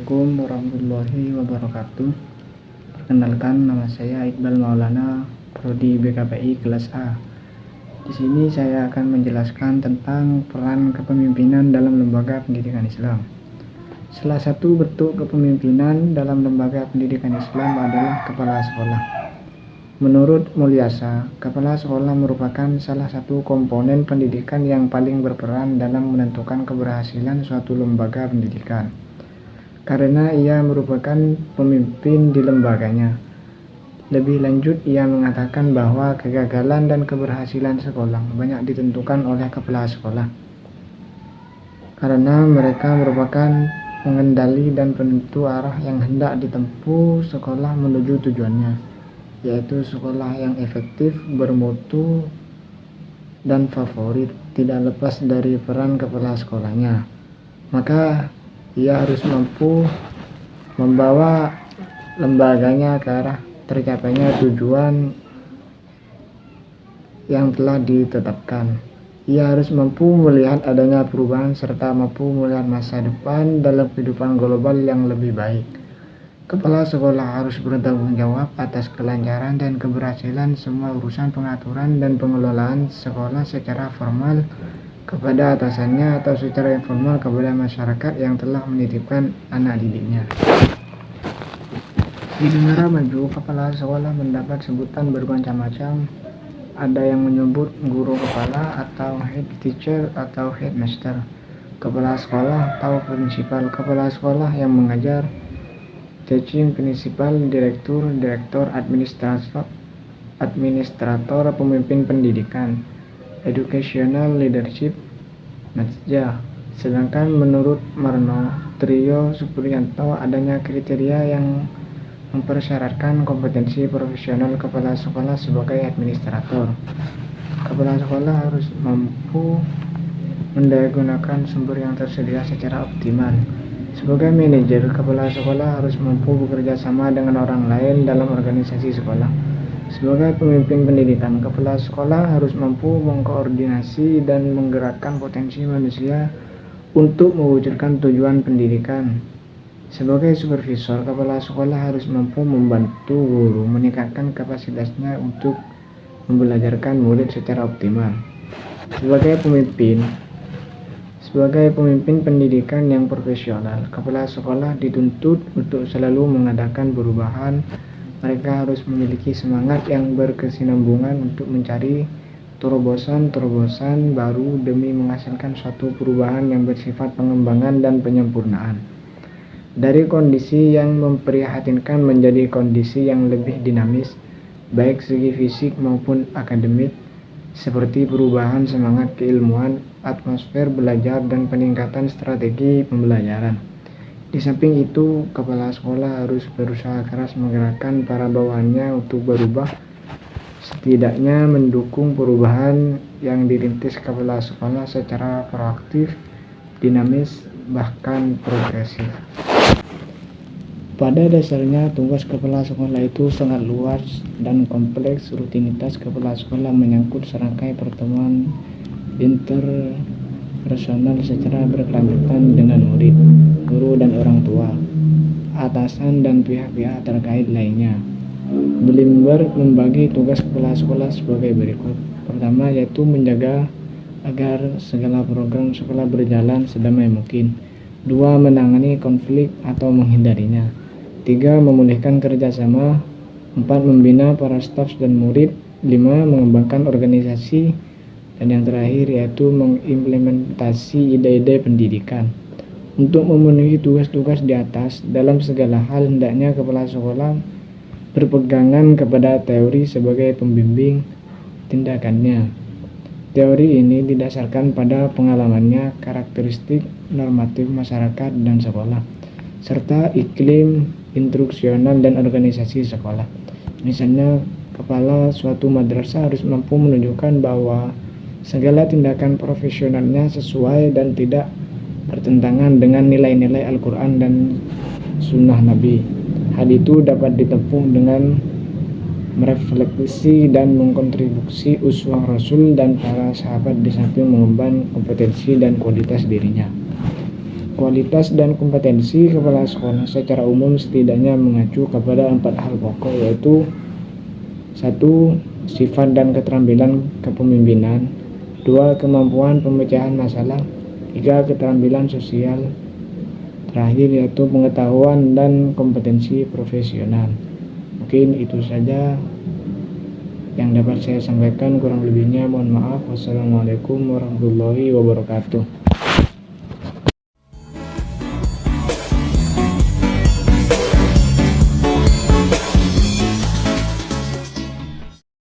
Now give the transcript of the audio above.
Assalamualaikum warahmatullahi wabarakatuh. Perkenalkan, nama saya Iqbal Maulana, Prodi BKPI kelas A. Di sini saya akan menjelaskan tentang peran kepemimpinan dalam lembaga pendidikan Islam. Salah satu bentuk kepemimpinan dalam lembaga pendidikan Islam adalah kepala sekolah. Menurut Mulyasa, kepala sekolah merupakan salah satu komponen pendidikan yang paling berperan dalam menentukan keberhasilan suatu lembaga pendidikan, karena ia merupakan pemimpin di lembaganya. Lebih lanjut, ia mengatakan bahwa kegagalan dan keberhasilan sekolah banyak ditentukan oleh kepala sekolah, karena mereka merupakan pengendali dan penentu arah yang hendak ditempuh sekolah menuju tujuannya, yaitu sekolah yang efektif, bermutu, dan favorit, tidak lepas dari peran kepala sekolahnya. Maka ia harus mampu membawa lembaganya ke arah tercapainya tujuan yang telah ditetapkan. Ia harus mampu melihat adanya perubahan serta mampu melihat masa depan dalam kehidupan global yang lebih baik. Kepala sekolah harus bertanggung jawab atas kelancaran dan keberhasilan semua urusan pengaturan dan pengelolaan sekolah secara formal kepada atasannya atau secara informal kepada masyarakat yang telah menitipkan anak didiknya. Di negara maju, kepala sekolah mendapat sebutan bermacam-macam. Ada yang menyebut guru kepala atau head teacher atau headmaster, kepala sekolah atau prinsipal, kepala sekolah yang mengajar, teaching principal, direktur, administrator, pemimpin pendidikan, educational leadership, Natsja. Sedangkan menurut Marno Trio Supriyanto, adanya kriteria yang mempersyaratkan kompetensi profesional kepala sekolah sebagai administrator. Kepala sekolah harus mampu mendayagunakan sumber yang tersedia secara optimal. Sebagai manajer, kepala sekolah harus mampu bekerja sama dengan orang lain dalam organisasi sekolah. Sebagai pemimpin pendidikan, kepala sekolah harus mampu mengkoordinasi dan menggerakkan potensi manusia untuk mewujudkan tujuan pendidikan. Sebagai supervisor, kepala sekolah harus mampu membantu guru meningkatkan kapasitasnya untuk membelajarkan murid secara optimal. Sebagai pemimpin pendidikan yang profesional, kepala sekolah dituntut untuk selalu mengadakan perubahan. Mereka harus memiliki semangat yang berkesinambungan untuk mencari terobosan-terobosan baru demi menghasilkan suatu perubahan yang bersifat pengembangan dan penyempurnaan. Dari kondisi yang memprihatinkan menjadi kondisi yang lebih dinamis, baik segi fisik maupun akademik, seperti perubahan semangat keilmuan, atmosfer belajar, dan peningkatan strategi pembelajaran. Di samping itu, kepala sekolah harus berusaha keras menggerakkan para bawahannya untuk berubah, setidaknya mendukung perubahan yang dirintis kepala sekolah secara proaktif, dinamis, bahkan progresif. Pada dasarnya, tugas kepala sekolah itu sangat luas dan kompleks. Rutinitas kepala sekolah menyangkut serangkai pertemuan interpersonal secara berkelanjutan dengan murid, guru, dan orang tua, atasan, dan pihak-pihak terkait lainnya. Bloomberg membagi tugas kepala sekolah sebagai berikut. Pertama, yaitu menjaga agar segala program sekolah berjalan sedamai mungkin. 2. Menangani konflik atau menghindarinya. 3. Memulihkan kerjasama. 4. Membina para staf dan murid. 5. Mengembangkan organisasi. Dan yang terakhir yaitu mengimplementasi ide-ide pendidikan. Untuk memenuhi tugas-tugas di atas, dalam segala hal hendaknya kepala sekolah berpegangan kepada teori sebagai pembimbing tindakannya. Teori ini didasarkan pada pengalamannya, karakteristik normatif masyarakat dan sekolah, serta iklim instruksional dan organisasi sekolah. Misalnya, kepala suatu madrasah harus mampu menunjukkan bahwa segala tindakan profesionalnya sesuai dan tidak bertentangan dengan nilai-nilai Al-Quran dan Sunnah Nabi. Hal itu dapat ditempuh dengan merefleksi dan mengkontribusi uswah Rasul dan para sahabat di samping mengembangkan kompetensi dan kualitas dirinya. Kualitas dan kompetensi kepala sekolah secara umum setidaknya mengacu kepada 4 hal pokok, yaitu 1. Sifat dan keterampilan kepemimpinan. 2. Kemampuan pemecahan masalah. 3. Keterampilan sosial. Terakhir yaitu pengetahuan dan kompetensi profesional. Mungkin itu saja yang dapat saya sampaikan, kurang lebihnya mohon maaf. Wassalamualaikum warahmatullahi wabarakatuh.